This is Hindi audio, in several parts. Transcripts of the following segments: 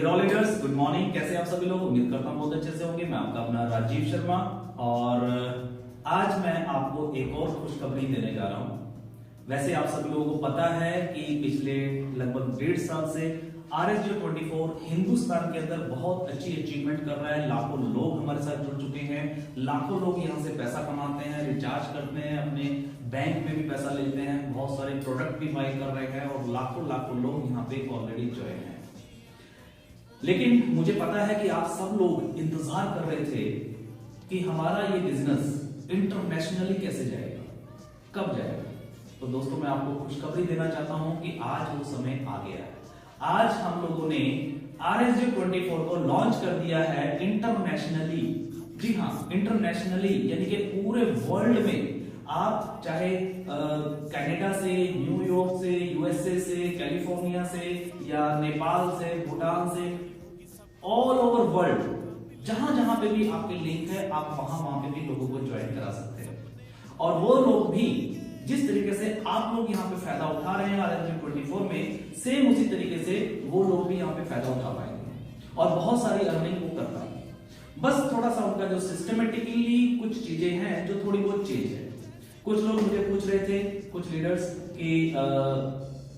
Dear all leaders, good morning. कैसे आप सभी लोग? उम्मीद करता हूं बहुत अच्छे से होंगे। मैं आपका अपना राजीव शर्मा और आज मैं आपको एक और खुशखबरी देने जा रहा हूं। वैसे आप सभी लोगों को पता है कि पिछले लगभग 1.5 साल से RSJ24 हिंदुस्तान के अंदर बहुत अच्छी अचीवमेंट कर रहा है। लाखों लोग हमारे साथ जुड़ चुके हैं, लाखों लोग यहाँ से पैसा कमाते हैं, रिचार्ज करते हैं, अपने बैंक में भी पैसा लेते हैं, बहुत सारे प्रोडक्ट भी बाय कर रहे हैं और लाखों लाखों लोग यहाँ पे ऑलरेडी ज्वाइन हैं। लेकिन मुझे पता है कि आप सब लोग इंतजार कर रहे थे कि हमारा ये बिजनेस इंटरनेशनली कैसे जाएगा, कब जाएगा। तो दोस्तों, मैं आपको खुशखबरी देना चाहता हूं कि आज वो समय आ गया है। आज हम लोगों ने RSJ24 को लॉन्च कर दिया है इंटरनेशनली। जी हाँ, इंटरनेशनली, यानी कि पूरे वर्ल्ड में। आप चाहे कनाडा से, न्यूयॉर्क से, USA से, कैलिफोर्निया से या नेपाल से, भूटान से, ऑल ओवर वर्ल्ड, जहां जहां पे भी आपके लिंक है, आप वहां पे भी लोगों को ज्वाइन करा सकते हैं। और वो लोग भी जिस तरीके से आप लोग यहाँ पे फायदा उठा रहे हैं RSJ24 में, सेम उसी तरीके से वो लोग भी यहाँ पे फायदा उठा पाएंगे और बहुत सारी अर्निंग वो कर पाएंगे। बस थोड़ा सा उनका जो सिस्टमेटिकली कुछ चीजें हैं जो थोड़ी बहुत चेंज है। कुछ लोग मुझे पूछ रहे थे, कुछ लीडर्स, कि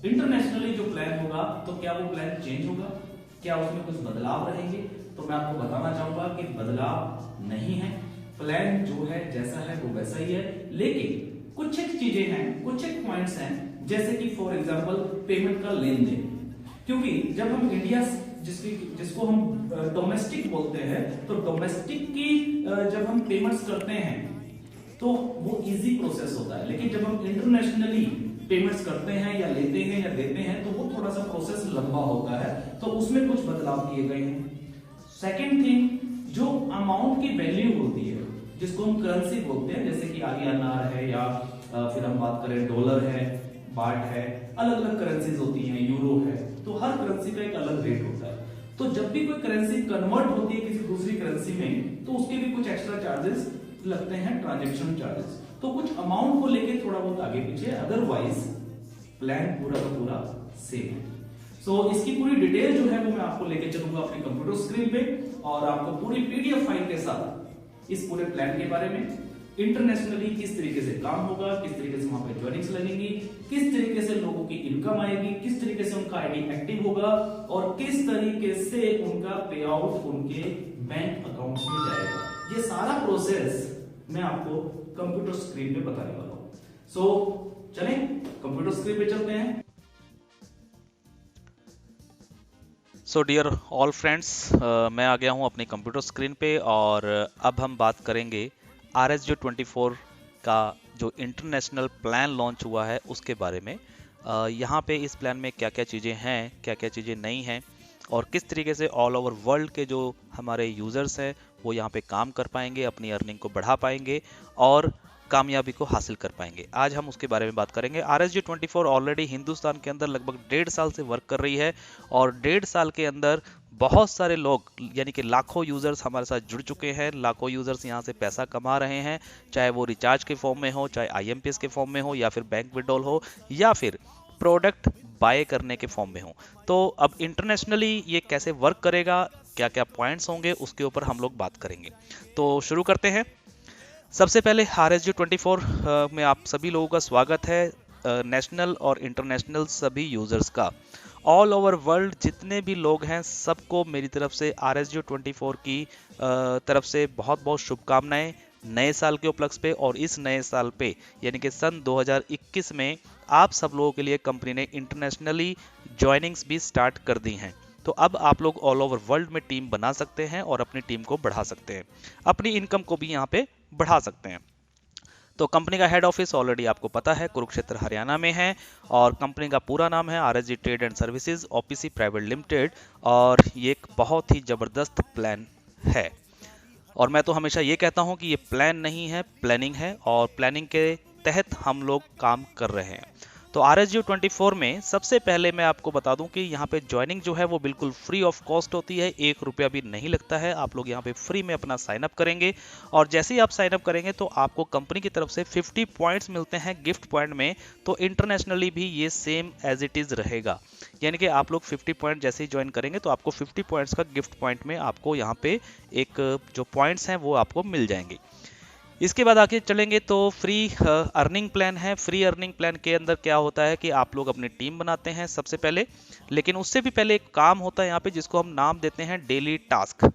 इंटरनेशनली जो प्लान होगा तो क्या वो प्लान चेंज होगा, क्या उसमें कुछ बदलाव रहेंगे। तो मैं आपको बताना चाहूंगा कि बदलाव नहीं है, प्लान जो है जैसा है वो वैसा ही है। लेकिन कुछ एक चीजें हैं, कुछ एक पॉइंट्स हैं, जैसे कि फॉर एग्जांपल पेमेंट का लेन देन। क्योंकि जब हम इंडिया जिसको हम डोमेस्टिक बोलते हैं, तो डोमेस्टिक की जब हम पेमेंट्स करते हैं तो वो इजी प्रोसेस होता है। लेकिन जब हम इंटरनेशनली पेमेंट्स करते हैं या लेते हैं या देते हैं तो वो थोड़ा सा प्रोसेस लंबा होता है, तो उसमें कुछ बदलाव किए गए हैं। सेकेंड थिंग, जो अमाउंट की वैल्यू होती है, जिसको हम करेंसी बोलते हैं, जैसे कि INR है या फिर हम बात करें डॉलर है, बाट है, अलग अलग करेंसीज होती हैं, यूरो है, तो हर करेंसी का एक अलग रेट होता है। तो जब भी कोई करेंसी कन्वर्ट होती है किसी दूसरी करेंसी में, तो उसके भी कुछ एक्स्ट्रा चार्जेस लगते हैं, ट्रांजेक्शन चार्जेस। तो कुछ अमाउंट को लेके थोड़ा बहुत आगे पीछे, अदरवाइज प्लान पूरा का पूरा सेम है। सो इसकी पूरी डिटेल जो है वो मैं आपको लेके चलूंगा अपने कंप्यूटर स्क्रीन पे और आपको पूरी PDF फाइल के साथ इस पूरे प्लान के बारे में, इंटरनेशनली किस तरीके से काम होगा, किस तरीके से वहां पे ज्वाइनिंग्स लगेंगी, किस तरीके से लोगों की इनकम आएगी, किस तरीके से उनका ID एक्टिव होगा और किस तरीके से उनका पे आउट उनके बैंक अकाउंट्स में जाएगा, ये सारा प्रोसेस मैं आपको कंप्यूटर स्क्रीन पे बताने वाला हूं। सो चलें कंप्यूटर स्क्रीन पे चलते हैं। सो डियर ऑल फ्रेंड्स, मैं आ गया हूं अपनी कंप्यूटर स्क्रीन पे और अब हम बात करेंगे RSJ24 का जो इंटरनेशनल प्लान लॉन्च हुआ है उसके बारे में। यहाँ पे इस प्लान में क्या क्या चीज़ें हैं, क्या क्या चीज़ें नहीं हैं और किस तरीके से ऑल ओवर वर्ल्ड के जो हमारे यूज़र्स हैं वो यहाँ पे काम कर पाएंगे, अपनी अर्निंग को बढ़ा पाएंगे और कामयाबी को हासिल कर पाएंगे। आज हम उसके बारे में बात करेंगे। RSJ24 ऑलरेडी हिंदुस्तान के अंदर लगभग 1.5 साल से वर्क कर रही है और 1.5 साल के अंदर बहुत सारे लोग, यानी कि लाखों यूजर्स हमारे साथ जुड़ चुके हैं। लाखों यूजर्स यहाँ से पैसा कमा रहे हैं, चाहे वो रिचार्ज के फॉर्म में हो, चाहे IMPS के फॉर्म में हो, या फिर बैंक विड्रॉल हो, या फिर प्रोडक्ट बाय करने के फॉर्म में हो। तो अब इंटरनेशनली ये कैसे वर्क करेगा, क्या क्या पॉइंट्स होंगे, उसके ऊपर हम लोग बात करेंगे। तो शुरू करते हैं। सबसे पहले RSJ24 में आप सभी लोगों का स्वागत है, नेशनल और इंटरनेशनल सभी यूजर्स का। ऑल ओवर वर्ल्ड जितने भी लोग हैं सबको मेरी तरफ से RSJ24 की तरफ से बहुत बहुत शुभकामनाएं नए साल के उपलक्ष्य पे। और इस नए साल पे यानी कि सन 2021 में आप सब लोगों के लिए कंपनी ने इंटरनेशनली ज्वाइनिंग्स भी स्टार्ट कर दी हैं। तो अब आप लोग ऑल ओवर वर्ल्ड में टीम बना सकते हैं और अपनी टीम को बढ़ा सकते हैं, अपनी इनकम को भी यहाँ पे बढ़ा सकते हैं। तो कंपनी का हेड ऑफिस ऑलरेडी आपको पता है कुरुक्षेत्र हरियाणा में है और कंपनी का पूरा नाम है RSJ trade and services OPC private limited और ये एक बहुत ही ज़बरदस्त प्लान है। और मैं तो हमेशा ये कहता हूँ कि ये प्लान नहीं है, प्लानिंग है और प्लानिंग के तहत हम लोग काम कर रहे हैं। तो RSG24 में सबसे पहले मैं आपको बता दूं कि यहाँ पे ज्वाइनिंग जो है वो बिल्कुल फ्री ऑफ कॉस्ट होती है, 1 रुपया भी नहीं लगता है। आप लोग यहाँ पे फ्री में अपना साइन अप करेंगे और जैसे ही आप साइन अप करेंगे तो आपको कंपनी की तरफ से 50 पॉइंट्स मिलते हैं गिफ्ट पॉइंट में। तो इंटरनेशनली भी ये सेम एज इट इज रहेगा, यानी कि आप लोग 50 पॉइंट जैसे ही ज्वाइन करेंगे तो आपको 50 पॉइंट्स का गिफ्ट पॉइंट में आपको यहाँ पे एक जो पॉइंट्स हैं वो आपको मिल जाएंगे। इसके बाद आगे चलेंगे तो फ्री अर्निंग प्लान है। फ्री अर्निंग प्लान के अंदर क्या होता है कि आप लोग अपनी टीम बनाते हैं सबसे पहले, लेकिन उससे भी पहले एक काम होता है यहाँ पे जिसको हम नाम देते हैं डेली टास्क।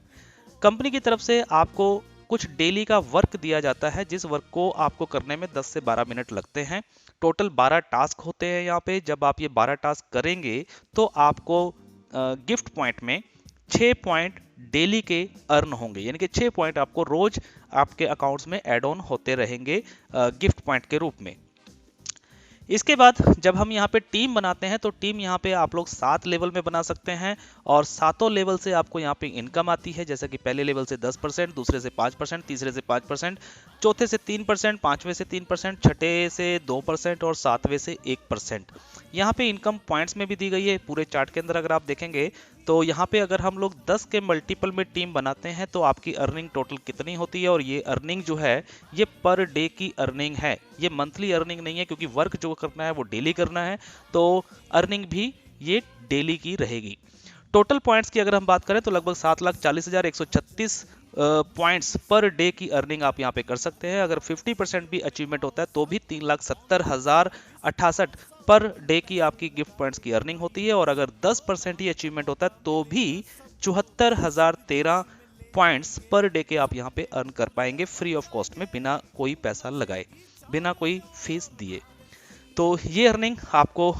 कंपनी की तरफ से आपको कुछ डेली का वर्क दिया जाता है, जिस वर्क को आपको करने में 10 से 12 मिनट लगते हैं। टोटल 12 टास्क होते हैं यहाँ पे। जब आप ये 12 टास्क करेंगे तो आपको गिफ्ट पॉइंट में 6 पॉइंट डेली के अर्न होंगे, यानी कि 6 पॉइंट आपको रोज आपके अकाउंट्स में ऐड ऑन होते रहेंगे गिफ्ट पॉइंट के रूप में। इसके बाद जब हम यहाँ पे टीम बनाते हैं तो टीम यहाँ पे आप लोग 7 लेवल में बना सकते हैं और सातों लेवल से आपको यहाँ पे इनकम आती है, जैसे कि पहले लेवल से 10%, दूसरे से 5%, तीसरे से 5%, चौथे से 3%, पांचवें से 3%, छठे से 2% और सातवें से 1%। यहाँ पे इनकम पॉइंट्स में भी दी गई है पूरे चार्ट के अंदर। अगर आप देखेंगे तो यहाँ पे अगर हम लोग 10 के मल्टीपल में टीम बनाते हैं तो आपकी अर्निंग टोटल कितनी होती है, और ये अर्निंग जो है ये पर डे की अर्निंग है, ये मंथली अर्निंग नहीं है, क्योंकि वर्क जो करना है वो डेली करना है, तो अर्निंग भी ये डेली की रहेगी। टोटल पॉइंट्स की अगर हम बात करें तो लगभग 7,40,136 पॉइंट्स पर डे की अर्निंग आप यहाँ पे कर सकते हैं। अगर 50% भी अचीवमेंट होता है तो भी 3,70,068 पर डे की आपकी गिफ्ट पॉइंट्स की अर्निंग होती है, और अगर 10% ही अचीवमेंट होता है तो भी 74,013 पॉइंट्स पर डे के आप यहाँ पे अर्न कर पाएंगे फ्री ऑफ कॉस्ट में, बिना कोई पैसा लगाए, बिना कोई फीस दिए। तो ये अर्निंग आपको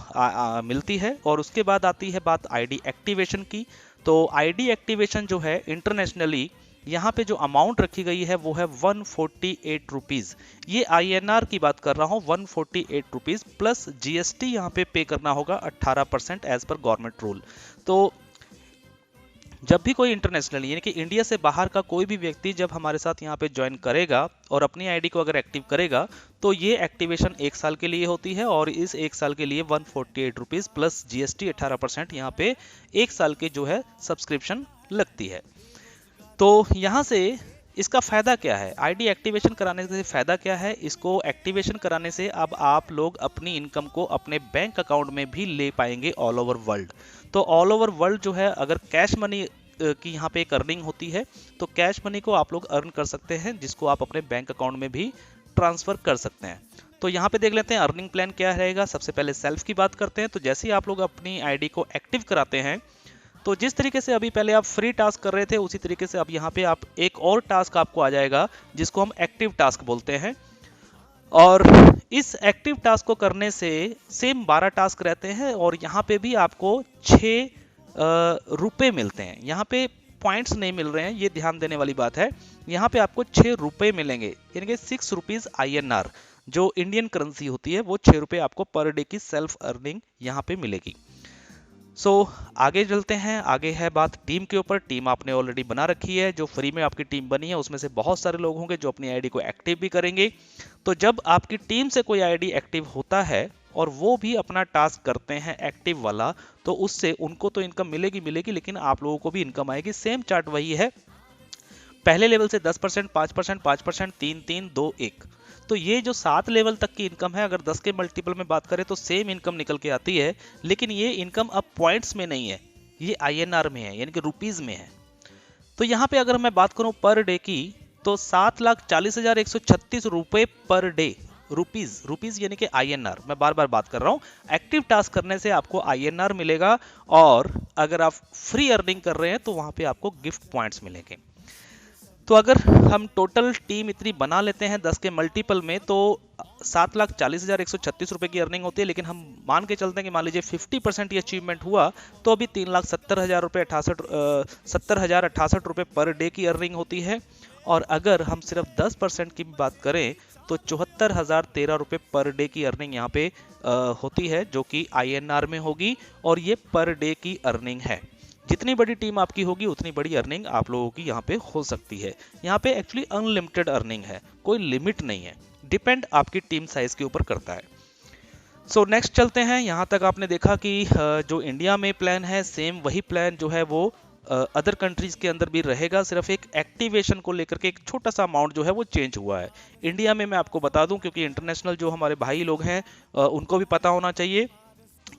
मिलती है। और उसके बाद आती है बात आईडी एक्टिवेशन की। तो आईडी एक्टिवेशन जो है इंटरनेशनली यहाँ पे जो अमाउंट रखी गई है वो है 148 रुपीज़। ये INR की बात कर रहा हूँ, 148 रुपीज़ प्लस GST यहाँ पे करना होगा 18% एज पर गवर्नमेंट रूल। तो जब भी कोई इंटरनेशनल यानी कि इंडिया से बाहर का कोई भी व्यक्ति जब हमारे साथ यहाँ पे ज्वाइन करेगा और अपनी आईडी को अगर एक्टिव करेगा तो ये एक्टिवेशन 1 साल के लिए होती है, और इस 1 साल के लिए 148 रुपीज़ प्लस GST 18% यहाँ पे 1 साल के जो है सब्सक्रिप्शन लगती है। तो यहाँ से इसका फ़ायदा क्या है, आईडी एक्टिवेशन कराने से फ़ायदा क्या है? इसको एक्टिवेशन कराने से अब आप लोग अपनी इनकम को अपने बैंक अकाउंट में भी ले पाएंगे ऑल ओवर वर्ल्ड। तो ऑल ओवर वर्ल्ड जो है, अगर कैश मनी की यहाँ पे एक अर्निंग होती है तो कैश मनी को आप लोग अर्न कर सकते हैं, जिसको आप अपने बैंक अकाउंट में भी ट्रांसफ़र कर सकते हैं। तो यहाँ पे देख लेते हैं अर्निंग प्लान क्या रहेगा। सबसे पहले सेल्फ की बात करते हैं। तो जैसे ही आप लोग अपनी आईडी को एक्टिव कराते हैं तो जिस तरीके से अभी पहले आप फ्री टास्क कर रहे थे उसी तरीके से अब यहाँ पे आप एक और टास्क आपको आ जाएगा जिसको हम एक्टिव टास्क बोलते हैं। और इस एक्टिव टास्क को करने से सेम 12 टास्क रहते हैं और यहाँ पे भी आपको 6 रुपये मिलते हैं। यहाँ पे पॉइंट्स नहीं मिल रहे हैं, ये ध्यान देने वाली बात है। यहाँ पे आपको 6 रुपये मिलेंगे, यानी कि 6 रुपीज़ INR जो इंडियन करेंसी होती है, वो 6 रुपये आपको पर डे की सेल्फ अर्निंग यहाँ पे मिलेगी। आगे चलते हैं। आगे है बात टीम के ऊपर। टीम आपने ऑलरेडी बना रखी है, जो फ्री में आपकी टीम बनी है उसमें से बहुत सारे लोग होंगे जो अपनी आईडी को एक्टिव भी करेंगे। तो जब आपकी टीम से कोई आईडी एक्टिव होता है और वो भी अपना टास्क करते हैं एक्टिव वाला, तो उससे उनको तो इनकम मिलेगी, लेकिन आप लोगों को भी इनकम आएगी। सेम चार्ट वही है, पहले लेवल से 10%, 5%, 5%, 3, 3, 2, 1। तो ये जो 7 लेवल तक की इनकम है, अगर 10 के मल्टीपल में बात करें तो सेम इनकम निकल के आती है, लेकिन ये इनकम अब पॉइंट्स में नहीं है, ये INR में है, यानी कि रुपीज़ में है। तो यहाँ पे अगर मैं बात करूँ पर डे की, तो 7,40,136 रुपये पर डे, रुपीज़ यानी कि INR, मैं बार बार बात कर रहा हूँ। एक्टिव टास्क करने से आपको INR मिलेगा, और अगर आप फ्री अर्निंग कर रहे हैं तो वहाँ पे आपको गिफ्ट पॉइंट्स मिलेंगे। तो अगर हम टोटल टीम इतनी बना लेते हैं 10 के मल्टीपल में, तो 7,40,136 रुपये की अर्निंग होती है, लेकिन हम मान के चलते हैं कि मान लीजिए 50% ही अचीवमेंट हुआ तो अभी 3,70,000 रुपये 70,068 रुपये पर डे की अर्निंग होती है। और अगर हम सिर्फ 10% की बात करें तो 74,013 रुपये पर डे की अर्निंग यहाँ पे होती है, जो कि INR में होगी, और ये पर डे की अर्निंग है। जितनी बड़ी टीम आपकी होगी उतनी बड़ी अर्निंग आप लोगों की यहाँ पे हो सकती है। यहाँ पे एक्चुअली अनलिमिटेड अर्निंग है, कोई लिमिट नहीं है, डिपेंड आपकी टीम साइज के ऊपर करता है। सो नेक्स्ट चलते हैं। यहाँ तक आपने देखा कि जो इंडिया में प्लान है सेम वही प्लान जो है वो अदर कंट्रीज के अंदर भी रहेगा, सिर्फ एक एक्टिवेशन को लेकर के एक छोटा सा अमाउंट जो है वो चेंज हुआ है। इंडिया में मैं आपको बता दूं, क्योंकि इंटरनेशनल जो हमारे भाई लोग हैं उनको भी पता होना चाहिए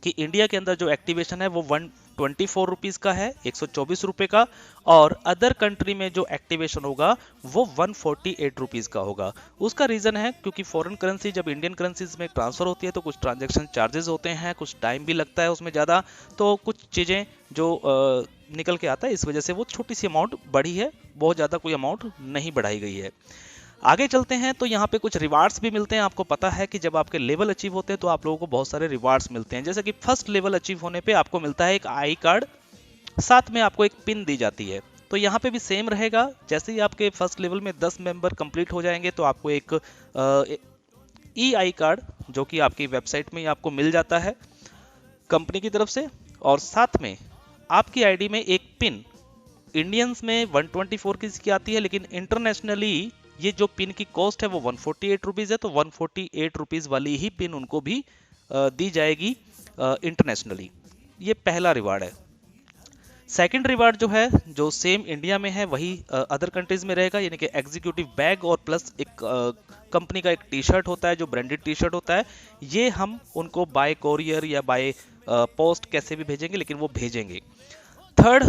कि इंडिया के अंदर जो एक्टिवेशन है वो 124 रुपीज़ का है, 124 रुपये का, और अदर कंट्री में जो एक्टिवेशन होगा वो 148 रुपीज़ का होगा। उसका रीज़न है क्योंकि फॉरेन करेंसी जब इंडियन करेंसीज में ट्रांसफ़र होती है तो कुछ ट्रांजैक्शन चार्जेस होते हैं, कुछ टाइम भी लगता है उसमें ज़्यादा, तो कुछ चीज़ें जो निकल के आता है, इस वजह से वो छोटी सी अमाउंट बढ़ी है, बहुत ज़्यादा कोई अमाउंट नहीं बढ़ाई गई है। आगे चलते हैं तो यहाँ पे कुछ रिवार्ड्स भी मिलते हैं। आपको पता है कि जब आपके लेवल अचीव होते हैं तो आप लोगों को बहुत सारे रिवार्ड्स मिलते हैं, जैसे कि फर्स्ट लेवल अचीव होने पे आपको मिलता है एक आई कार्ड, साथ में आपको एक पिन दी जाती है। तो यहाँ पे भी सेम रहेगा, जैसे ही आपके फर्स्ट लेवल में 10 मेंबर कंप्लीट हो जाएंगे तो आपको एक ई आई कार्ड जो कि आपकी वेबसाइट में ही आपको मिल जाता है कंपनी की तरफ से, और साथ में आपकी आईडी में एक पिन। इंडियंस में 124 की आती है, लेकिन इंटरनेशनली ये जो पिन की कॉस्ट है वो 148 रुपीज़ है, तो 148 रुपीज़ वाली ही पिन उनको भी दी जाएगी इंटरनेशनली। ये पहला रिवार्ड है। सेकंड रिवार्ड जो है, जो सेम इंडिया में है वही अदर कंट्रीज में रहेगा, यानी कि एग्जीक्यूटिव बैग और प्लस एक कंपनी का एक टी शर्ट होता है जो ब्रांडेड टी शर्ट होता है। ये हम उनको बाय कोरियर या बाय पोस्ट कैसे भी भेजेंगे, लेकिन वो भेजेंगे। थर्ड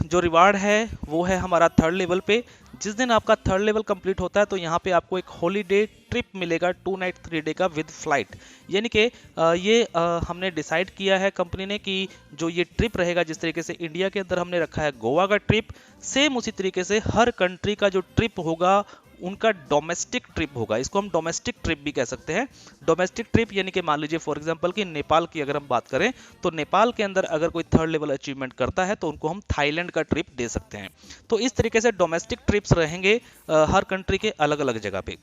जो रिवार्ड है वो है हमारा थर्ड लेवल पे। जिस दिन आपका थर्ड लेवल कंप्लीट होता है तो यहाँ पे आपको एक हॉलीडे ट्रिप मिलेगा 2 नाइट 3 डे का विद फ्लाइट, यानी कि ये हमने डिसाइड किया है कंपनी ने कि जो ये ट्रिप रहेगा, जिस तरीके से इंडिया के अंदर हमने रखा है गोवा का ट्रिप, सेम उसी तरीके से हर कंट्री का जो ट्रिप होगा उनका डोमेस्टिक ट्रिप होगा। इसको हम डोमेस्टिक ट्रिप भी कह सकते हैं। डोमेस्टिक ट्रिप यानी कि मान लीजिए फॉर एग्जांपल कि नेपाल की अगर हम बात करें तो नेपाल के अंदर अगर कोई थर्ड लेवल अचीवमेंट करता है तो उनको हम थाईलैंड का ट्रिप दे सकते हैं। तो इस तरीके से डोमेस्टिक ट्रिप्स रहेंगे हर कंट्री के अलग अलग जगह पे।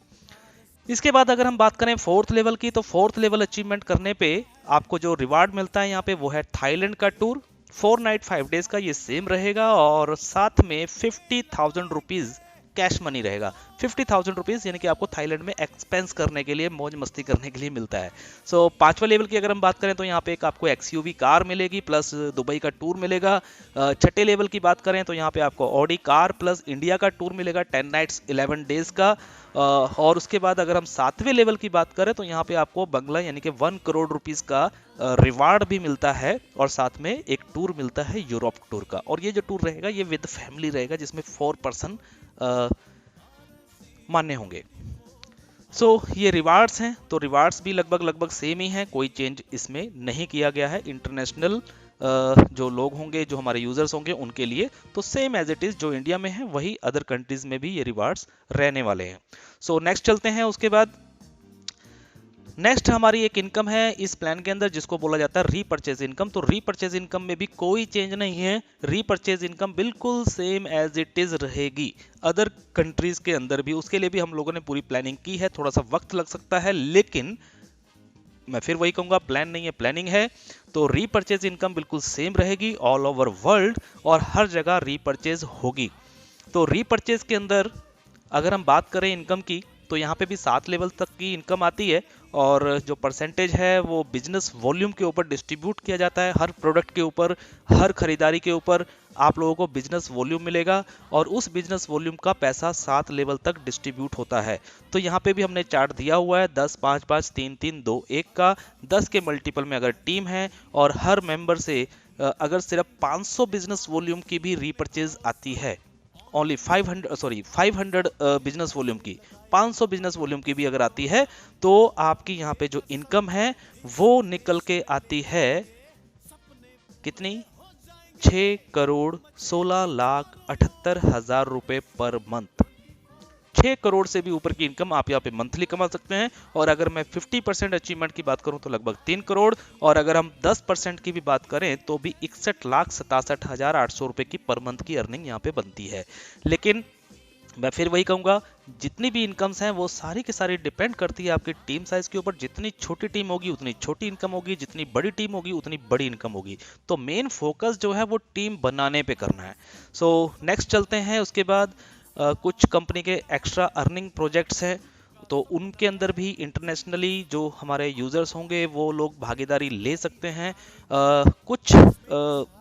इसके बाद अगर हम बात करें फोर्थ लेवल की, तो फोर्थ लेवल अचीवमेंट करने पे आपको जो रिवार्ड मिलता है यहाँ पे वो है थाईलैंड का टूर 4 नाइट 5 डेज का, ये सेम रहेगा, और साथ में 50,000 रुपीज कैश मनी रहेगा। 50,000 रुपीज यानी कि आपको थाईलैंड में एक्सपेंस करने के लिए, मौज मस्ती करने के लिए मिलता है। सो पांचवा लेवल की अगर हम बात करें तो यहाँ पे एक आपको एक्सयूवी कार मिलेगी प्लस दुबई का टूर मिलेगा। छठे लेवल की बात करें तो यहाँ पे आपको ऑडी कार प्लस इंडिया का टूर मिलेगा 10 नाइट्स 11 डेज का। और उसके बाद अगर हम सातवें लेवल की बात करें तो यहाँ पे आपको बंगला यानी कि 1 करोड़ रुपीस का रिवार्ड भी मिलता है, और साथ में एक टूर मिलता है यूरोप टूर का। और ये जो टूर रहेगा ये विद फैमिली रहेगा, जिसमें 4 पर्सन मान्य होंगे। सो ये रिवार्ड्स हैं, तो रिवार्ड्स भी लगभग सेम ही हैं, कोई चेंज इसमें नहीं किया गया है। इंटरनेशनल जो लोग होंगे, जो हमारे यूजर्स होंगे उनके लिए तो सेम एज इट इज जो इंडिया में है वही अदर कंट्रीज में भी ये रिवार्ड्स रहने वाले हैं। सो नेक्स्ट चलते हैं। उसके बाद नेक्स्ट हमारी एक इनकम है इस प्लान के अंदर जिसको बोला जाता है रीपरचेज इनकम। तो रीपरचेज इनकम में भी कोई चेंज नहीं है, रीपरचेज इनकम बिल्कुल सेम एज इट इज रहेगी अदर कंट्रीज के अंदर भी। उसके लिए भी हम लोगों ने पूरी प्लानिंग की है, थोड़ा सा वक्त लग सकता है, लेकिन मैं फिर वही कहूंगा प्लान नहीं है प्लानिंग है। तो रीपरचेज इनकम बिल्कुल सेम रहेगी ऑल ओवर वर्ल्ड, और हर जगह रीपरचेज होगी। तो रीपरचेज के अंदर अगर हम बात करें इनकम की तो यहाँ पे भी 7 लेवल तक की इनकम आती है, और जो परसेंटेज है वो बिजनेस वॉल्यूम के ऊपर डिस्ट्रीब्यूट किया जाता है। हर प्रोडक्ट के ऊपर, हर खरीदारी के ऊपर आप लोगों को बिजनेस वॉल्यूम मिलेगा, और उस बिजनेस वॉल्यूम का पैसा 7 लेवल तक डिस्ट्रीब्यूट होता है। तो यहाँ पे भी हमने चार्ट दिया हुआ है 10 5 5 3 3 2 1 का। 10 के मल्टीपल में अगर टीम है और हर मेंबर से अगर सिर्फ 500 बिजनेस वॉल्यूम की भी रीपरचेज आती है, ओनली 500 बिजनेस वॉल्यूम की, 500 बिजनेस वॉल्यूम की भी अगर आती है तो आपकी यहाँ पे जो इनकम है वो निकल के आती है कितनी, 6 करोड़ 16 लाख 78 हजार रुपए पर मंथ। 6 करोड़ से भी ऊपर की इनकम आप यहाँ पे मंथली कमा सकते हैं। और अगर मैं 50% अचीवमेंट की बात करूं तो लगभग 3 करोड़, और अगर हम 10% की भी बात करें तो भी 61 लाख 67 हजार 800 रुपए की पर मंथ की अर्निंग यहाँ पे बनती है। लेकिन मैं फिर वही कहूंगा, जितनी भी इनकम्स हैं वो सारी की सारी डिपेंड करती है आपकी टीम साइज के ऊपर। जितनी छोटी टीम होगी उतनी छोटी इनकम होगी, जितनी बड़ी टीम होगी उतनी बड़ी इनकम होगी। तो मेन फोकस जो है वो टीम बनाने पे करना है। सो नेक्स्ट चलते हैं। उसके बाद कुछ कंपनी के एक्स्ट्रा अर्निंग प्रोजेक्ट्स हैं, तो उनके अंदर भी इंटरनेशनली जो हमारे यूजर्स होंगे वो लोग भागीदारी ले सकते हैं। कुछ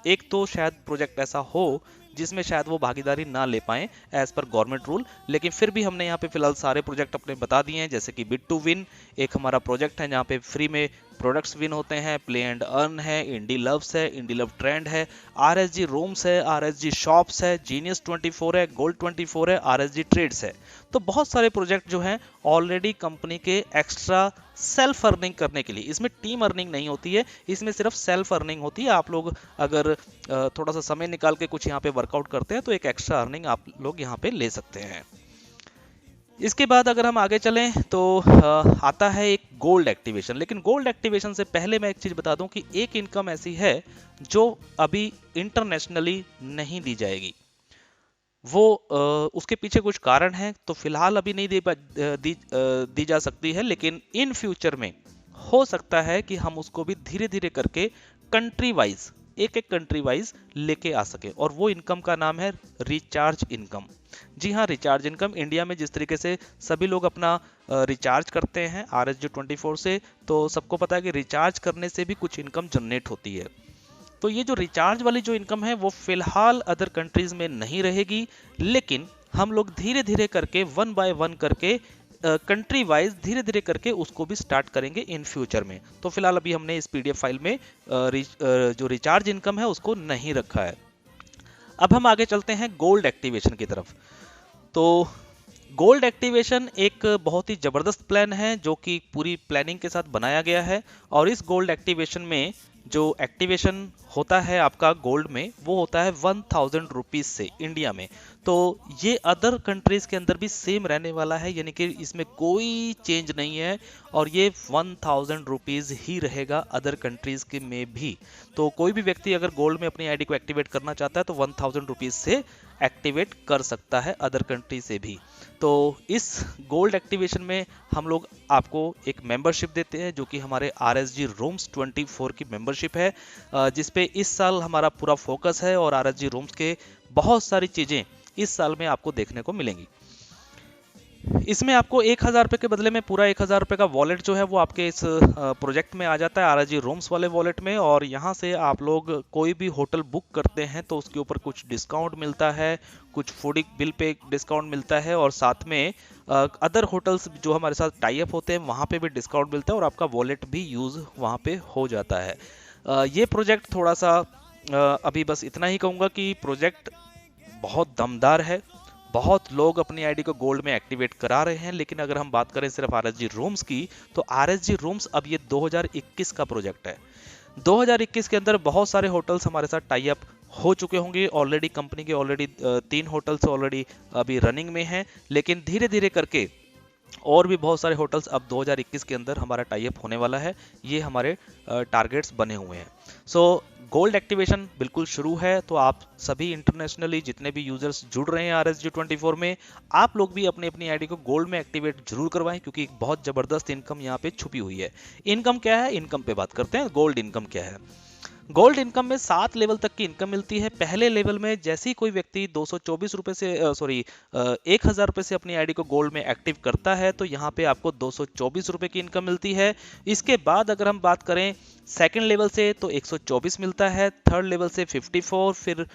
एक तो शायद प्रोजेक्ट ऐसा हो जिसमें शायद वो भागीदारी ना ले पाएं एज पर गवर्नमेंट रूल, लेकिन फिर भी हमने यहाँ पे फिलहाल सारे प्रोजेक्ट अपने बता दिए हैं। जैसे कि बिट टू विन एक हमारा प्रोजेक्ट है जहाँ पे फ्री में प्रोडक्ट्स विन होते हैं, प्ले एंड अर्न है, इंडी लव्स है, इंडी लव ट्रेंड है, RSG रोम्स है, RSG शॉप्स है, जीनियस 24 है, गोल्ड 24 है, RSG ट्रेड्स है। तो बहुत सारे प्रोजेक्ट जो हैं ऑलरेडी कंपनी के एक्स्ट्रा सेल्फ अर्निंग करने के लिए, इसमें टीम अर्निंग नहीं होती है, इसमें सिर्फ सेल्फ अर्निंग होती है। आप लोग अगर थोड़ा सा समय निकाल के कुछ यहाँ पे वर्कआउट करते हैं तो एक एक्स्ट्रा अर्निंग आप लोग यहाँ पे ले सकते हैं। इसके बाद अगर हम आगे चलें तो आता है एक गोल्ड एक्टिवेशन। लेकिन गोल्ड एक्टिवेशन से पहले मैं एक चीज बता दूं कि एक इनकम ऐसी है जो अभी इंटरनेशनली नहीं दी जाएगी। वो उसके पीछे कुछ कारण है, तो फिलहाल अभी नहीं दी जा सकती है, लेकिन इन फ्यूचर में हो सकता है कि हम उसको भी धीरे धीरे करके कंट्री वाइज एक कंट्री वाइज लेके आ सके। और वो इनकम का नाम है रिचार्ज इनकम। जी हाँ, रिचार्ज इनकम। इंडिया में जिस तरीके से सभी लोग अपना रिचार्ज करते हैं RSG 24 से, तो सबको पता है कि रिचार्ज करने से भी कुछ इनकम जनरेट होती है। तो ये जो रिचार्ज वाली जो इनकम है वो फिलहाल अदर कंट्रीज में नहीं रहेगी, लेकिन हम लोग धीरे धीरे करके 1 बाय 1 करके कंट्री वाइज धीरे धीरे करके उसको भी स्टार्ट करेंगे इन फ्यूचर में। तो फिलहाल अभी हमने इस PDF फाइल में जो रिचार्ज इनकम है उसको नहीं रखा है। अब हम आगे चलते हैं गोल्ड एक्टिवेशन की तरफ। तो गोल्ड एक्टिवेशन एक बहुत ही ज़बरदस्त प्लान है जो कि पूरी प्लानिंग के साथ बनाया गया है। और इस गोल्ड एक्टिवेशन में जो एक्टिवेशन होता है आपका गोल्ड में, वो होता है 1000 रुपीज़ से इंडिया में। तो ये अदर कंट्रीज़ के अंदर भी सेम रहने वाला है, यानी कि इसमें कोई चेंज नहीं है। और ये 1000 रुपीज़ ही रहेगा अदर कंट्रीज़ के में भी। तो कोई भी व्यक्ति अगर गोल्ड में अपनी आईडी को एक्टिवेट करना चाहता है तो 1000 रुपीज़ से एक्टिवेट कर सकता है अदर कंट्री से भी। तो इस गोल्ड एक्टिवेशन में हम लोग आपको एक मेंबरशिप देते हैं जो कि हमारे RSG रोम्स 24 की मेंबरशिप है, जिसपे इस साल हमारा पूरा फोकस है। और RSG रोम्स के बहुत सारी चीज़ें इस साल में आपको देखने को मिलेंगी। इसमें आपको 1000 रुपये के बदले में पूरा 1000 रुपये का वॉलेट जो है वो आपके इस प्रोजेक्ट में आ जाता है, RSG रोम्स वाले वॉलेट में। और यहाँ से आप लोग कोई भी होटल बुक करते हैं तो उसके ऊपर कुछ डिस्काउंट मिलता है, कुछ फूड बिल पे डिस्काउंट मिलता है, और साथ में अदर होटल्स जो हमारे साथ टाई अप होते हैं वहाँ पे भी डिस्काउंट मिलता है, और आपका वॉलेट भी यूज़ वहाँ पे हो जाता है। ये प्रोजेक्ट थोड़ा सा अभी बस इतना ही कहूँगा कि प्रोजेक्ट बहुत दमदार है। बहुत लोग अपनी आईडी को गोल्ड में एक्टिवेट करा रहे हैं। लेकिन अगर हम बात करें सिर्फ RSG रोम्स की, तो RSG रोम्स अब ये 2021 का प्रोजेक्ट है। 2021 के अंदर बहुत सारे होटल्स हमारे साथ टाई अप हो चुके होंगे ऑलरेडी। कंपनी के ऑलरेडी 3 होटल्स ऑलरेडी अभी रनिंग में हैं, लेकिन धीरे धीरे करके और भी बहुत सारे होटल्स अब 2021 के अंदर हमारा टाई अप होने वाला है। ये हमारे टारगेट्स बने हुए हैं। सो गोल्ड एक्टिवेशन बिल्कुल शुरू है। तो आप सभी इंटरनेशनली जितने भी यूजर्स जुड़ रहे हैं RSG 24 में, आप लोग भी अपनी अपनी आईडी को गोल्ड में एक्टिवेट जरूर करवाएं, क्योंकि एक बहुत जबरदस्त इनकम यहाँ पे छुपी हुई है। इनकम क्या है, इनकम पे बात करते हैं। गोल्ड इनकम क्या है? गोल्ड इनकम में 7 लेवल तक की इनकम मिलती है। पहले लेवल में जैसे ही कोई व्यक्ति 224 रुपए से 1000 रुपए से अपनी आईडी को गोल्ड में एक्टिव करता है तो यहाँ पे आपको 224 रुपए की इनकम मिलती है। इसके बाद अगर हम बात करें सेकंड लेवल से तो 124 मिलता है, थर्ड लेवल से 54, फिर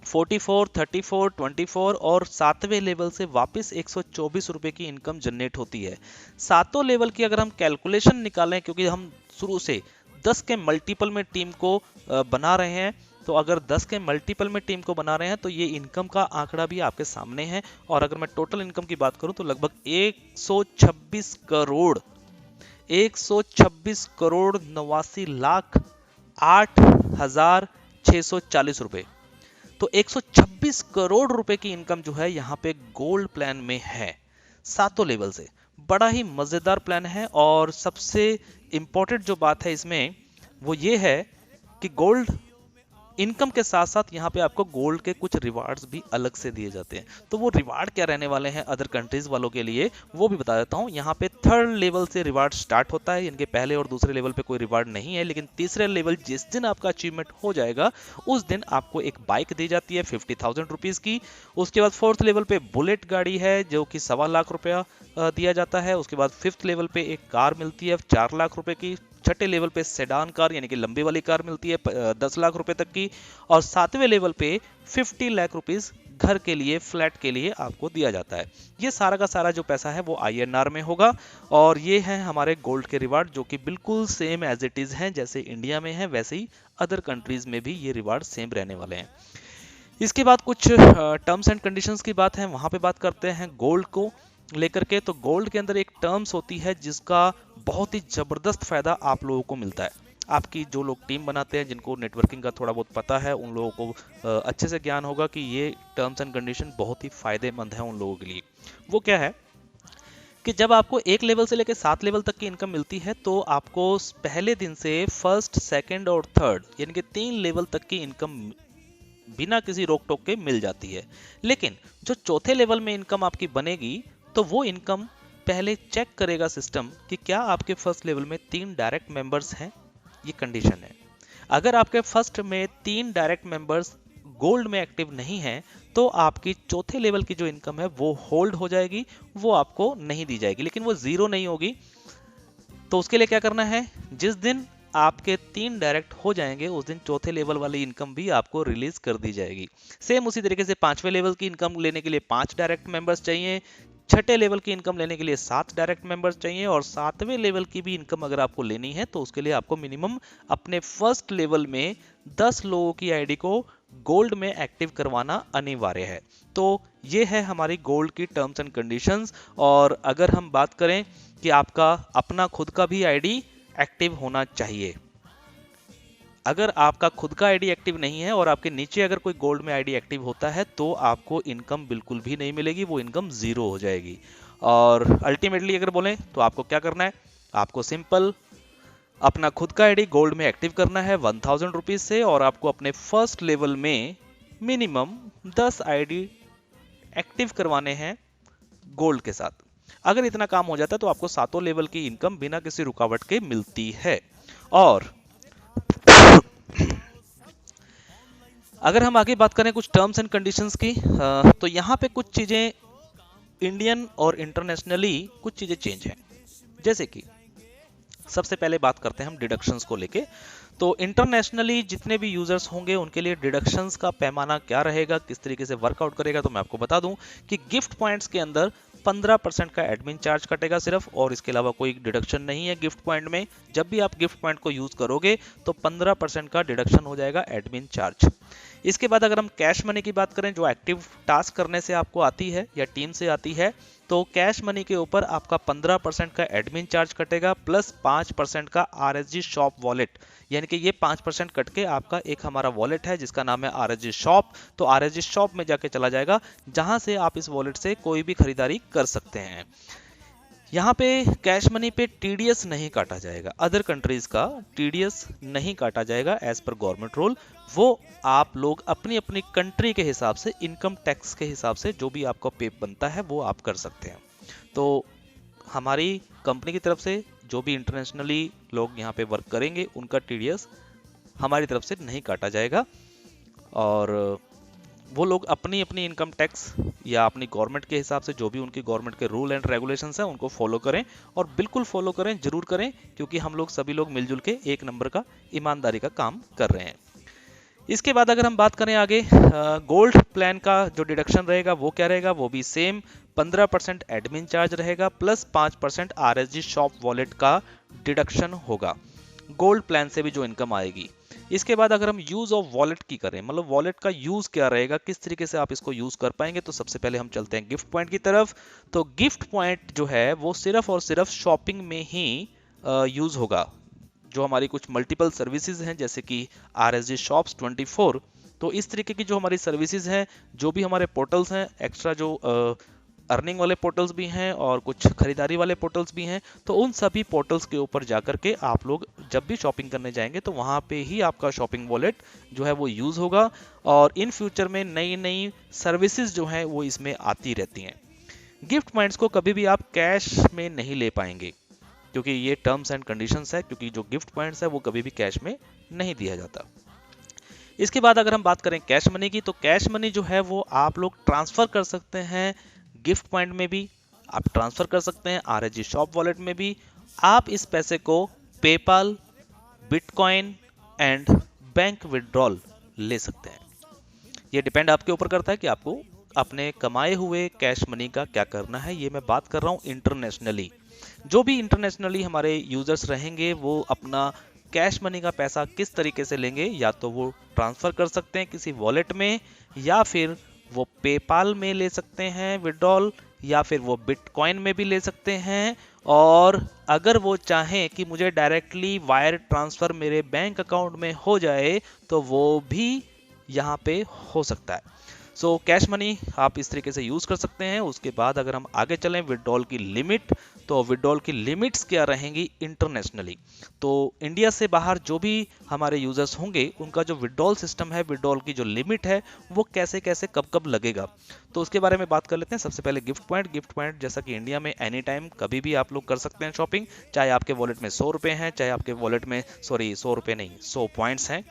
44, 34, 24 और 7वें लेवल से वापस 124 रुपए की इनकम जनरेट होती है। सातों लेवल की अगर हम कैलकुलेशन निकालें, क्योंकि हम शुरू से 10 के मल्टीपल में टीम को बना रहे हैं, तो अगर 10 के मल्टीपल में टीम को बना रहे हैं तो ये इनकम का आंकड़ा भी आपके सामने है। और अगर मैं टोटल इनकम की बात करूं तो लगभग 126 करोड़ 89,08,640 रुपए। तो 126 करोड़ रुपए की इनकम जो है यहाँ पे गोल्ड प्लान में है, सातों लेवल से। बड़ा ही मजेदार प्लान है। और सबसे इंपॉर्टेंट जो बात है इसमें वो ये है कि गोल्ड इनकम के साथ साथ यहाँ पे आपको गोल्ड के कुछ रिवार्ड्स भी अलग से दिए जाते हैं। तो वो रिवार्ड क्या रहने वाले हैं अदर कंट्रीज वालों के लिए, वो भी बता देता हूँ। यहाँ पे 3rd लेवल से रिवार्ड स्टार्ट होता है। इनके पहले और दूसरे लेवल पे कोई रिवार्ड नहीं है, लेकिन तीसरे लेवल जिस दिन आपका अचीवमेंट हो जाएगा उस दिन आपको एक बाइक दी जाती है 50,000 रुपीज की। उसके बाद 4th लेवल पे बुलेट गाड़ी है जो कि 1.25 लाख रुपया दिया जाता है। उसके बाद 5th लेवल पे एक कार मिलती है 4 लाख रुपए की। 6ठे लेवल पे सेडान कार यानी कि लंबी वाली कार मिलती है 10 लाख रुपए तक की। और 7वें लेवल पे 50 लाख रुपीस घर के लिए, फ्लैट के लिए आपको दिया जाता है। ये सारा का सारा जो पैसा है वो INR में होगा। और ये है हमारे गोल्ड के रिवार्ड जो कि बिल्कुल सेम एज इट इज हैं, जैसे इंडिया में है वैसे ही अदर कंट्रीज में भी ये रिवार्ड सेम रहने वाले हैं। इसके बाद कुछ टर्म्स एंड कंडीशंस की बात है, वहां पे बात करते हैं गोल्ड को लेकर के। तो गोल्ड के अंदर एक टर्म्स होती है जिसका बहुत ही जबरदस्त फायदा आप लोगों को मिलता है। आपकी जो लोग टीम बनाते हैं, जिनको नेटवर्किंग का थोड़ा बहुत पता है, उन लोगों को अच्छे से ज्ञान होगा कि ये टर्म्स एंड कंडीशन बहुत ही फायदेमंद है उन लोगों के लिए। वो क्या है कि जब आपको 1 लेवल से लेकर 7 लेवल तक की इनकम मिलती है तो आपको पहले दिन से 1st, 2nd और 3rd यानी कि 3 लेवल तक की इनकम बिना किसी रोक टोक के मिल जाती है। लेकिन जो 4थे लेवल में इनकम आपकी बनेगी तो वो इनकम पहले चेक करेगा सिस्टम कि क्या आपके 1st लेवल में 3 डायरेक्ट मेंबर्स हैं। ये कंडीशन है। अगर आपके 1st में 3 डायरेक्ट मेंबर्स गोल्ड में एक्टिव नहीं है तो आपकी 4थे लेवल की जो इनकम है वो होल्ड हो जाएगी, वो आपको नहीं दी जाएगी, लेकिन वो जीरो नहीं होगी। तो उसके लिए क्या करना है, जिस दिन आपके 3 डायरेक्ट हो जाएंगे उस दिन 4थे लेवल वाली इनकम भी आपको रिलीज कर दी जाएगी। सेम उसी तरीके से 5वें लेवल की इनकम लेने के लिए 5 डायरेक्ट मेंबर्स चाहिए, 6ठे लेवल की इनकम लेने के लिए 7 डायरेक्ट मेंबर्स चाहिए, और 7वें लेवल की भी इनकम अगर आपको लेनी है तो उसके लिए आपको मिनिमम अपने 1st लेवल में 10 लोगों की आईडी को गोल्ड में एक्टिव करवाना अनिवार्य है। तो ये है हमारी गोल्ड की टर्म्स एंड कंडीशंस। और अगर हम बात करें कि आपका अपना खुद का भी आईडी एक्टिव होना चाहिए। अगर आपका खुद का आईडी एक्टिव नहीं है और आपके नीचे अगर कोई गोल्ड में आईडी एक्टिव होता है तो आपको इनकम बिल्कुल भी नहीं मिलेगी, वो इनकम जीरो हो जाएगी। और अल्टीमेटली अगर बोलें तो आपको क्या करना है, आपको सिंपल अपना खुद का आईडी गोल्ड में एक्टिव करना है 1000 रुपीज से, और आपको अपने 1st लेवल में मिनिमम 10 आईडी एक्टिव करवाने हैं गोल्ड के साथ। अगर इतना काम हो जाता है तो आपको 7 लेवल की इनकम बिना किसी रुकावट के मिलती है। और अगर हम आगे बात करें कुछ टर्म्स एंड कंडीशंस की, तो यहाँ पे कुछ चीजें इंडियन और इंटरनेशनली कुछ चीजें चेंज हैं। जैसे कि सबसे पहले बात करते हैं हम डिडक्शंस को लेके। तो इंटरनेशनली जितने भी यूजर्स होंगे उनके लिए डिडक्शंस का पैमाना क्या रहेगा, किस तरीके से वर्कआउट करेगा, तो मैं आपको बता दूं कि गिफ्ट पॉइंट्स के अंदर 15% का एडमिन चार्ज कटेगा सिर्फ, और इसके अलावा कोई डिडक्शन नहीं है गिफ्ट पॉइंट में। जब भी आप गिफ्ट पॉइंट को यूज करोगे तो 15% का डिडक्शन हो जाएगा एडमिन चार्ज। इसके बाद अगर हम कैश मनी की बात करें जो एक्टिव टास्क करने से आपको आती है या टीम से आती है, तो कैश मनी के ऊपर आपका 15% का एडमिन चार्ज कटेगा प्लस 5% का RSG शॉप वॉलेट, यानी कि ये 5% कट के आपका एक हमारा वॉलेट है जिसका नाम है RSG शॉप। तो RSG शॉप में जाके चला जाएगा जहां से आप इस वॉलेट से कोई भी खरीदारी कर सकते हैं। यहाँ पे कैश मनी पे TDS नहीं काटा जाएगा, अदर कंट्रीज का TDS नहीं काटा जाएगा एज पर गवर्नमेंट रूल। वो आप लोग अपनी अपनी कंट्री के हिसाब से, इनकम टैक्स के हिसाब से जो भी आपको पे बनता है वो आप कर सकते हैं। तो हमारी कंपनी की तरफ से जो भी इंटरनेशनली लोग यहाँ पे वर्क करेंगे उनका TDS हमारी तरफ से नहीं काटा जाएगा, और वो लोग अपनी अपनी इनकम टैक्स या अपनी गवर्नमेंट के हिसाब से जो भी उनकी गवर्नमेंट के रूल एंड रेगुलेशंस हैं उनको फॉलो करें, और बिल्कुल फॉलो करें, जरूर करें, क्योंकि हम लोग सभी लोग मिलजुल के एक नंबर का ईमानदारी का काम कर रहे हैं। इसके बाद अगर हम बात करें आगे गोल्ड प्लान का जो डिडक्शन रहेगा वो क्या रहेगा, वो भी सेम 15% एडमिन चार्ज रहेगा प्लस 5% RSG शॉप वॉलेट का डिडक्शन होगा गोल्ड प्लान से भी जो इनकम आएगी। इसके बाद अगर हम यूज ऑफ वॉलेट की करें, मतलब वॉलेट का यूज क्या रहेगा, किस तरीके से आप इसको यूज कर पाएंगे, तो सबसे पहले हम चलते हैं गिफ्ट पॉइंट की तरफ। तो गिफ्ट पॉइंट जो है वो सिर्फ और सिर्फ शॉपिंग में ही यूज होगा। जो हमारी कुछ मल्टीपल सर्विसेज हैं जैसे कि RSG शॉप्स 24, तो इस तरीके की जो हमारी सर्विसेज हैं, जो भी हमारे पोर्टल्स हैं, एक्स्ट्रा जो अर्निंग वाले पोर्टल्स भी हैं और कुछ खरीदारी वाले पोर्टल्स भी हैं। तो उन सभी पोर्टल्स के ऊपर जाकर के आप लोग जब भी शॉपिंग करने जाएंगे तो वहाँ पे ही आपका शॉपिंग वॉलेट जो है वो यूज़ होगा। और इन फ्यूचर में नई नई सर्विसेज जो हैं वो इसमें आती रहती हैं। गिफ्ट पॉइंट्स को कभी भी आप कैश में नहीं ले पाएंगे, क्योंकि ये टर्म्स एंड कंडीशंस है, क्योंकि जो गिफ्ट पॉइंट्स है वो कभी भी कैश में नहीं दिया जाता। इसके बाद अगर हम बात करें कैश मनी की, तो कैश मनी जो है वो आप लोग ट्रांसफर कर सकते हैं गिफ्ट पॉइंट में भी, आप ट्रांसफर कर सकते हैं RSG शॉप वॉलेट में भी। आप इस पैसे को PayPal, bitcoin and bank withdrawal ले सकते हैं। ये डिपेंड आपके ऊपर करता है कि आपको अपने कमाए हुए कैश मनी का क्या करना है। ये मैं बात कर रहा हूँ इंटरनेशनली। जो भी इंटरनेशनली हमारे यूजर्स रहेंगे वो अपना कैश मनी का पैसा किस तरीके से लेंगे, या तो वो ट्रांसफर कर सकते हैं किसी वॉलेट में, या फिर वो पेपाल में ले सकते हैं विड्रॉल, या फिर वो बिटकॉइन में भी ले सकते हैं। और अगर वो चाहें कि मुझे डायरेक्टली वायर ट्रांसफर मेरे बैंक अकाउंट में हो जाए तो वो भी यहाँ पे हो सकता है। सो कैश मनी आप इस तरीके से यूज कर सकते हैं। उसके बाद अगर हम आगे चलें विड्रॉल की लिमिट, तो विड्रॉल की लिमिट्स क्या रहेंगी इंटरनेशनली। तो इंडिया से बाहर जो भी हमारे यूजर्स होंगे उनका जो विड्रॉल सिस्टम है, विड्रॉल की जो लिमिट है वो कैसे कैसे कब कब लगेगा, तो उसके बारे में बात कर लेते हैं। सबसे पहले गिफ्ट पॉइंट। गिफ्ट पॉइंट जैसा कि इंडिया में एनी टाइम कभी भी आप लोग कर सकते हैं शॉपिंग, चाहे आपके वॉलेट में 100 रुपये हैं, चाहे आपके वॉलेट में 100 रुपये नहीं 100 पॉइंट्स हैं,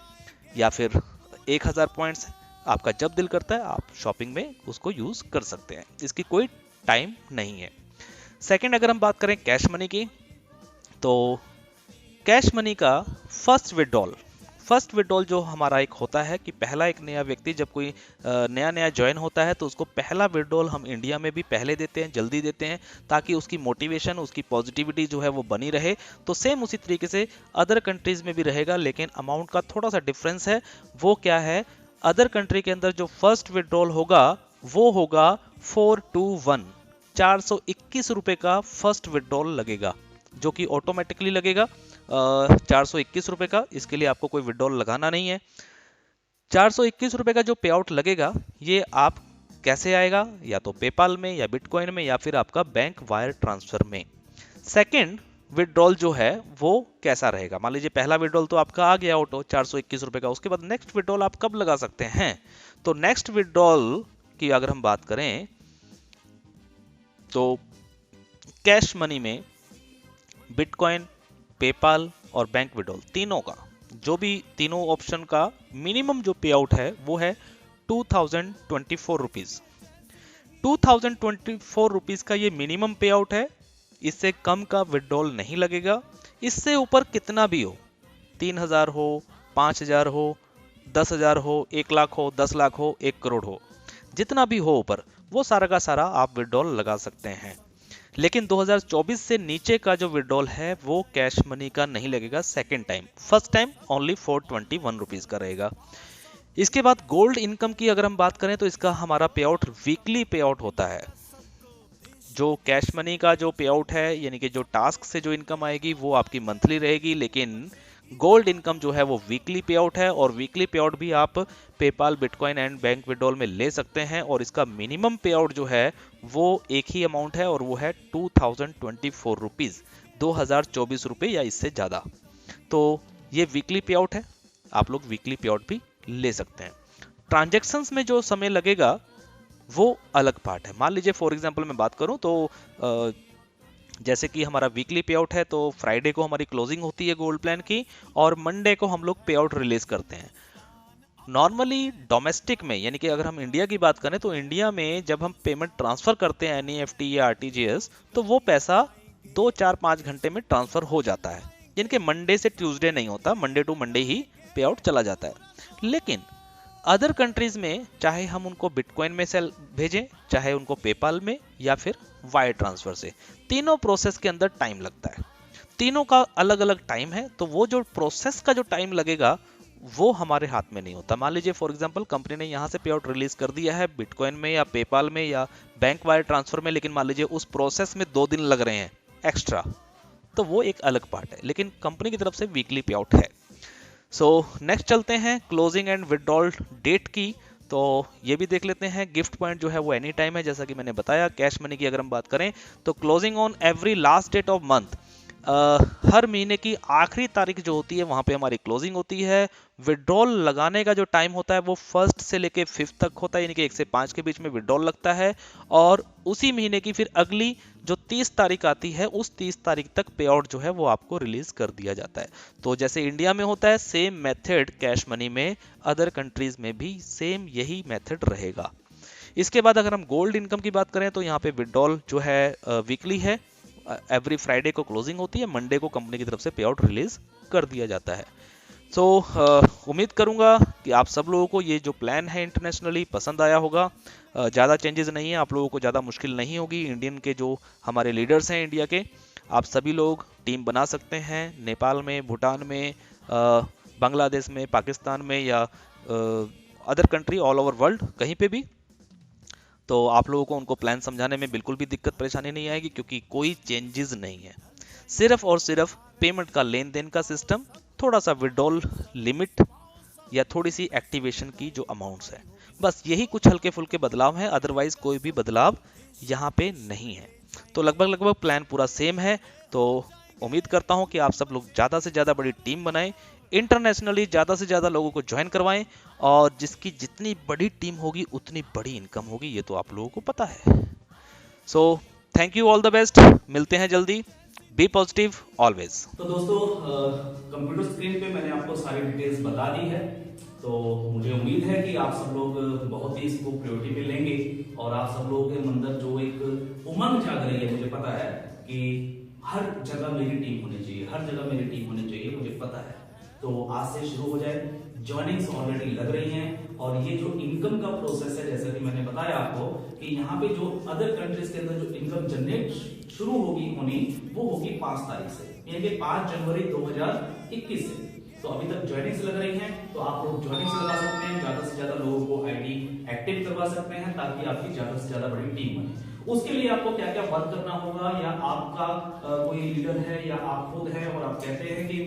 या फिर 1000 पॉइंट्स हैं। आपका जब दिल करता है आप शॉपिंग में उसको यूज कर सकते हैं, इसकी कोई टाइम नहीं है। सेकंड, अगर हम बात करें कैश मनी की, तो कैश मनी का फर्स्ट विड्रॉल जो हमारा एक होता है कि पहला एक नया व्यक्ति जब कोई नया ज्वाइन होता है तो उसको पहला विड्रॉल हम इंडिया में भी पहले देते हैं, जल्दी देते हैं, ताकि उसकी मोटिवेशन, उसकी पॉजिटिविटी जो है वो बनी रहे। तो सेम उसी तरीके से अदर कंट्रीज में भी रहेगा, लेकिन अमाउंट का थोड़ा सा डिफरेंस है। वो क्या है, अदर कंट्री के अंदर जो फर्स्ट विड्रॉल होगा वो होगा 421 421 रुपए का फर्स्ट विड्रॉल लगेगा, जो कि ऑटोमेटिकली लगेगा 421 रुपए का। इसके लिए आपको कोई विड्रॉल लगाना नहीं है। 421 रुपए का जो पे आउट लगेगा ये आप कैसे आएगा, या तो पेपाल में, या बिटकॉइन में, या फिर आपका बैंक वायर ट्रांसफर में। सेकंड विड्रॉल जो है वो कैसा रहेगा, मान लीजिए पहला विड्रॉल तो आपका आ गया ऑटो 421 रुपए का, उसके बाद नेक्स्ट विड्रॉल आप कब लगा सकते हैं। तो नेक्स्ट विड्रॉल की अगर हम बात करें तो कैश मनी में बिटकॉइन, पेपाल और बैंक विड्रॉल तीनों का, जो भी तीनों ऑप्शन का मिनिमम जो पे आउट है वो है 2024 रुपीज। 2024 रुपीज का ये मिनिमम पे आउट है, इससे कम का विड्रॉल नहीं लगेगा। इससे ऊपर कितना भी हो, 3000 हो, 5000 हो, 10,000 हो, 1 लाख हो, 10 लाख हो, 1 करोड़ हो, जितना भी हो ऊपर, वो सारा का सारा आप विड्रॉल लगा सकते हैं। लेकिन 2024 से नीचे का जो विड्रॉल है वो कैश मनी का नहीं लगेगा second time. First time only 421 rupees का रहेगा। इसके बाद गोल्ड इनकम की अगर हम बात करें तो इसका हमारा पे आउट वीकली पे आउट होता है। जो कैश मनी का जो पे आउट है, यानी कि जो टास्क से जो इनकम आएगी वो आपकी मंथली रहेगी, लेकिन गोल्ड इनकम जो है वो वीकली पे आउट है। और वीकली पे आउट भी आप PayPal, bitcoin and bank withdrawal में ले सकते हैं, और इसका मिनिमम पे आउट जो है वो एक ही अमाउंट है, और वो है 2024 रुपीज, 2024 रुपये या इससे ज्यादा। तो ये वीकली पे आउट है, आप लोग वीकली पे आउट भी ले सकते हैं। ट्रांजेक्शन्स में जो समय लगेगा वो अलग पार्ट है। मान लीजिए फॉर एग्जांपल मैं बात करूं तो जैसे कि हमारा वीकली पे आउट है तो फ्राइडे को हमारी क्लोजिंग होती है गोल्ड प्लान की, और मंडे को हम लोग पे आउट रिलीज करते हैं। नॉर्मली डोमेस्टिक में, यानी कि अगर हम इंडिया की बात करें तो इंडिया में जब हम पेमेंट ट्रांसफर करते हैं NEFT या RTGS, तो वो पैसा 2, 4, 5 घंटे में ट्रांसफर हो जाता है, यानी कि मंडे से ट्यूसडे नहीं होता, मंडे टू मंडे ही पे आउट चला जाता है। लेकिन अदर कंट्रीज में चाहे हम उनको बिटकॉइन में से भेजें, चाहे उनको पेपाल में, या फिर वायर ट्रांसफर से, तीनों प्रोसेस के अंदर टाइम लगता है। तीनों का अलग अलग टाइम है, तो वो जो प्रोसेस का जो टाइम लगेगा वो हमारे हाथ में नहीं होता। मान लीजिए फॉर एग्जांपल कंपनी ने यहाँ से पे आउट रिलीज कर दिया है बिटकॉइन में या पेपाल में या बैंक वायर ट्रांसफर में, लेकिन मान लीजिए उस प्रोसेस में 2 दिन लग रहे हैं एक्स्ट्रा, तो वो एक अलग पार्ट है, लेकिन कंपनी की तरफ से वीकली पे आउट है। सो नेक्स्ट चलते हैं क्लोजिंग एंड विड्रॉल डेट की। तो ये भी देख लेते हैं। गिफ्ट पॉइंट जो है वो एनी टाइम है, जैसा कि मैंने बताया। कैश मनी की अगर हम बात करें तो closing on every last date of month, हर महीने की आखिरी तारीख जो होती है वहां पे हमारी क्लोजिंग होती है। विड्रॉल लगाने का जो टाइम होता है वो 1 से लेके 5 तक होता है, यानी कि 1 से 5 के बीच में विड्रॉल लगता है। और उसी महीने की फिर अगली जो 30 तारीख आती है, उस 30 तारीख तक पे आउट जो है वो आपको रिलीज कर दिया जाता है। तो जैसे इंडिया में होता है सेम मेथड कैश मनी में, अदर कंट्रीज में भी सेम यही मेथड रहेगा। इसके बाद अगर हम गोल्ड इनकम की बात करें तो यहाँ पे विड्रॉल जो है वीकली है। एवरी फ्राइडे को क्लोजिंग होती है, मंडे को कंपनी की तरफ से पे आउट रिलीज कर दिया जाता है। सो उम्मीद करूंगा कि आप सब लोगों को ये जो प्लान है इंटरनेशनली पसंद आया होगा। ज़्यादा चेंजेस नहीं है, आप लोगों को ज़्यादा मुश्किल नहीं होगी। इंडियन के जो हमारे लीडर्स हैं इंडिया के, आप सभी लोग टीम बना सकते हैं नेपाल में, भूटान में, बांग्लादेश में, पाकिस्तान में, या other country all over world, कहीं पे भी। तो आप लोगों को उनको प्लान समझाने में बिल्कुल भी दिक्कत परेशानी नहीं आएगी, क्योंकि कोई चेंजेस नहीं है। सिर्फ और सिर्फ पेमेंट का, लेन देन का सिस्टम, थोड़ा सा विड्रॉल लिमिट या थोड़ी सी एक्टिवेशन की जो अमाउंट्स है, बस यही कुछ हल्के फुल्के बदलाव हैं। अदरवाइज कोई भी बदलाव यहाँ पे नहीं है। तो लगभग प्लान पूरा सेम है। तो उम्मीद करता हूँ कि आप सब लोग ज़्यादा से ज़्यादा बड़ी टीम बनाएं, इंटरनेशनली ज़्यादा से ज़्यादा लोगों को ज्वाइन करवाएं, और जिसकी जितनी बड़ी टीम होगी उतनी बड़ी इनकम होगी, ये तो आप लोगों को पता है। So thank you, all the best, मिलते हैं जल्दी। Be positive always. तो दोस्तों, कंप्यूटर स्क्रीन पे मैंने आपको सारी डिटेल्स बता दी है। तो मुझे उम्मीद है कि आप सब लोग बहुत ही इसको प्रायोरिटी पे लेंगे, और आप सब लोगों के अंदर जो एक उमंग जाग रही है, मुझे पता है कि हर जगह मेरी टीम होनी चाहिए, हर जगह मेरी टीम होनी चाहिए, मुझे पता है। तो आज से शुरू हो जाए। ज्वाइनिंग्स ऑलरेडी लग रही हैं, और ये जो इनकम का प्रोसेस है, जैसे कि मैंने बताया आपको कि यहाँ पे जो अदर कंट्रीज के अंदर जो इनकम जनरेट शुरू होगी होनी, वो होगी 5 तारीख से, यानी कि 5 जनवरी 2021 से। तो अभी तक ज्वाइनिंग्स लग रही हैं, तो आप लोग ज्वाइनिंग्स लगा सकते हैं, ज्यादा से ज्यादा लोगों को आईडी एक्टिव करवा सकते हैं, ताकि आपकी ज्यादा से ज्यादा बड़ी टीम बने। उसके लिए आपको क्या क्या वर्क करना होगा, या आपका कोई लीडर है या आप खुद है और आप कहते हैं कि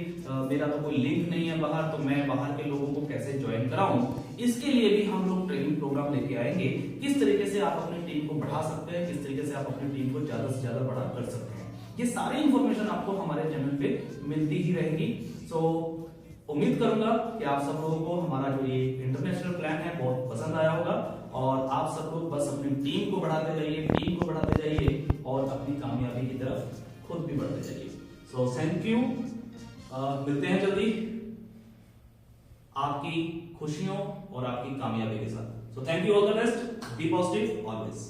मेरा तो कोई लिंक नहीं है बाहर, तो मैं बाहर के लोगों को कैसे ज्वाइन कराऊं, इसके लिए भी हम लोग ट्रेनिंग प्रोग्राम लेके आएंगे। किस तरीके से आप अपनी टीम को बढ़ा सकते हैं, किस तरीके से आप अपनी टीम को ज्यादा से ज्यादा बड़ा कर सकते हैं, ये सारी इंफॉर्मेशन आपको हमारे चैनल पे मिलती ही रहेगी। सो उम्मीद करूंगा कि आप सब लोगों को हमारा जो ये इंटरनेशनल प्लान है बहुत पसंद आया होगा, और आप सब लोग बस अपनी टीम को बढ़ाते जाइए, टीम को बढ़ाते जाइए, और अपनी कामयाबी की तरफ खुद भी बढ़ते जाइए। सो थैंक यू, मिलते हैं जल्दी आपकी खुशियों और आपकी कामयाबी के साथ। So thank you, all the best, be positive always.